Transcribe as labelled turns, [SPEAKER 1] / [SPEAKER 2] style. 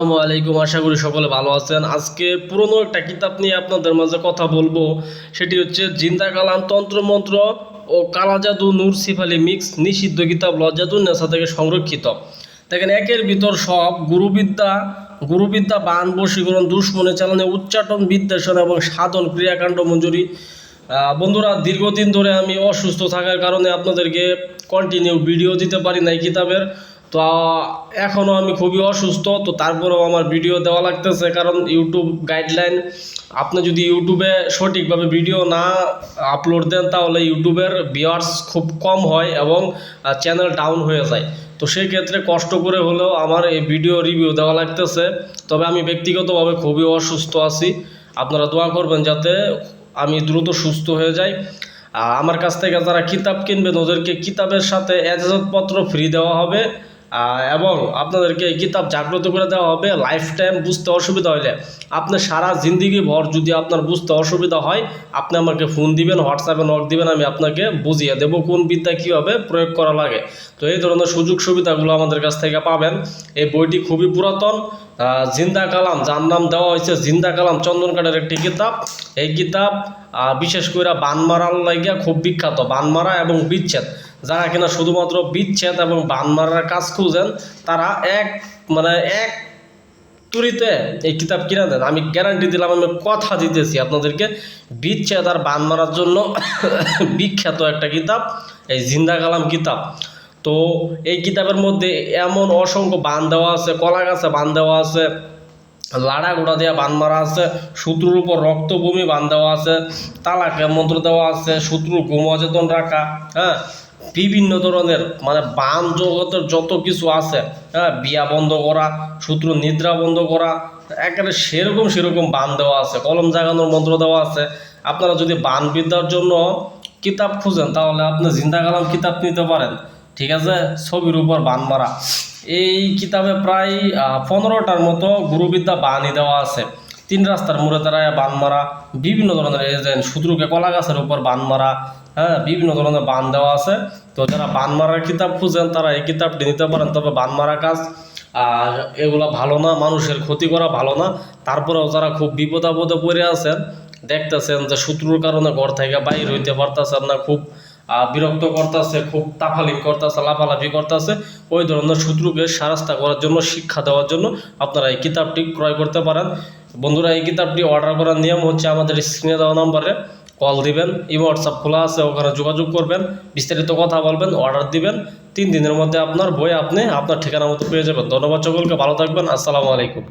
[SPEAKER 1] আসসালামু আলাইকুম। আশা করি সকলে ভালো আছেন। আজকে পুরনো একটা কিতাব নিয়ে আপনাদের মাঝে কথা বলবো। সেটি হচ্ছে জিন্দা কালাম তন্ত্রমন্ত্র ও কালা জাদু নূর সিফালি মিক্স নিষিদ্ধ কিতাব লজ্জাতুন্নেসা থেকে সংরক্ষিত। দেখেন, একের ভিতর সব গুরুবিদ্যা বান বশীকরণ দুশ্মনে চালানো উচ্চাটন বিদ্বেষণ এবং সাধন ক্রিয়াকাণ্ড মঞ্জুরি। বন্ধুরা, দীর্ঘদিন ধরে আমি অসুস্থ থাকার কারণে আপনাদেরকে কন্টিনিউ ভিডিও দিতে পারি নাই কিতাবের। তো এখনও আমি খুবই অসুস্থ, তো তারপরেও আমার ভিডিও দেওয়া লাগতেছে, কারণ ইউটিউব গাইডলাইন, আপনি যদি ইউটিউবে সঠিকভাবে ভিডিও না আপলোড দেন তাহলে ইউটিউবের ভিউয়ার্স খুব কম হয় এবং চ্যানেল ডাউন হয়ে যায়। তো সেই ক্ষেত্রে কষ্ট করে হলেও আমার এই ভিডিও রিভিউ দেওয়া লাগতেছে। তবে আমি ব্যক্তিগতভাবে খুবই অসুস্থ আছি। আপনারা দোয়া করবেন যাতে আমি দ্রুত সুস্থ হয়ে যাই। আমার কাছ থেকে যারা কিতাব কিনবেন ওদেরকে কিতাবের সাথে এজাজতপত্র ফ্রি দেওয়া হবে, এবং আপনাদেরকে এই কিতাব জাগ্রত করে দেওয়া হবে। লাইফ টাইম বুঝতে অসুবিধা হলে, আপনি সারা জিন্দিগি ভর যদি আপনার বুঝতে অসুবিধা হয়, আপনি আমাকে ফোন দিবেন, হোয়াটসঅ্যাপে নক দিবেন, আমি আপনাকে বুঝিয়ে দেবো কোন বিদ্যা কীভাবে প্রয়োগ করা লাগে। তো এই ধরনের সুযোগ সুবিধাগুলো আমাদের কাছ থেকে পাবেন। এই বইটি খুবই পুরাতন, জিন্দা কালাম, যার নাম দেওয়া হয়েছে জিন্দা কালাম চন্দনকাঠের একটি কিতাব। এই কিতাব বিশেষ করে বানমারার লাগিয়া খুব বিখ্যাত। বানমারা এবং বিচ্ছেদ, যারা কিনা শুধুমাত্র বিচ্ছেদ এবং বানমারার কাজ খুঁজেন, তারা এক তুরিতে এই কিতাব কিনে দেন। আমি গ্যারান্টি দিলাম, আমি কথা দিতেছি আপনাদেরকে, বিচ্ছেদ আর বান মারার জন্য বিখ্যাত একটা কিতাব এই জিন্দা কালাম কিতাব। তো এই কিতাবের মধ্যে এমন অসংখ্য বান দেওয়া আছে, কলা গাছে বান দেওয়া আছে, লাড়া গোড়া দেওয়া বান মারা আছে, শত্রুর উপর রক্তভূমি বান দেওয়া আছে, তালাকের মন্ত্র দেওয়া আছে, শত্রুর ঘুম অচেতন রাখা, হ্যাঁ, বিভিন্ন ধরনের বান জগতের যত কিছু আছে, হ্যাঁ, বিয়া বন্ধ করা, শত্রু নিদ্রা বন্ধ করা, একেবারে সেরকম বান দেওয়া আছে, কলম জাগানোর মন্ত্র দেওয়া আছে। আপনারা যদি বান বিদ্যার জন্য কিতাব খুঁজেন তাহলে আপনি জিন্দা কালাম কিতাব নিতে পারেন, ঠিক আছে। ছবির উপর বান মারা, এই কিতাবে প্রায় 15টার মতো গুরুবিদ্যা বানই দেওয়া আছে। 3 রাস্তার মোড়ে দাঁড়ায় বান মারা, বিভিন্ন ধরনের এজেন্ট, শত্রুকে কলা গাছের উপর বান মারা, হ্যাঁ, বিভিন্ন ধরনের বান দেওয়া আছে। তো যারা বান মারার কিতাব খুঁজেন তারা এই কিতাবটি নিতে পারেন। তবে বান মারা কাজ এগুলো ভালো না, মানুষের ক্ষতি করা ভালো না। তারপরেও যারা খুব বিপদ আপদে পড়ে আছেন, দেখতেছেন যে শত্রুর কারণে ঘর থেকে বাইর হইতে পারতেছেন না, খুব বিরক্ত করতেছে, খুব তাফালিং করতেছে, লাফালাফি করতেছে, ওই ধরনের শত্রুকে সারাস্তা করার জন্য, শিক্ষা দেওয়ার জন্য আপনারা এই কিতাবটি ক্রয় করতে পারেন। বন্ধুরা, এই কিতাবটি অর্ডার করার নিয়ম হচ্ছে আমাদের স্ক্রিনে দেওয়া নম্বরে কল দিবেন, হোয়াটসঅ্যাপ খোলা আছে, ওখানে যোগাযোগ করবেন, বিস্তারিত কথা বলবেন, অর্ডার দিবেন। 3 দিনের মধ্যে আপনার বই আপনি আপনার ঠিকানা মতো পেয়ে যাবেন। ধন্যবাদ সকলকে, ভালো থাকবেন। আসসালামু আলাইকুম।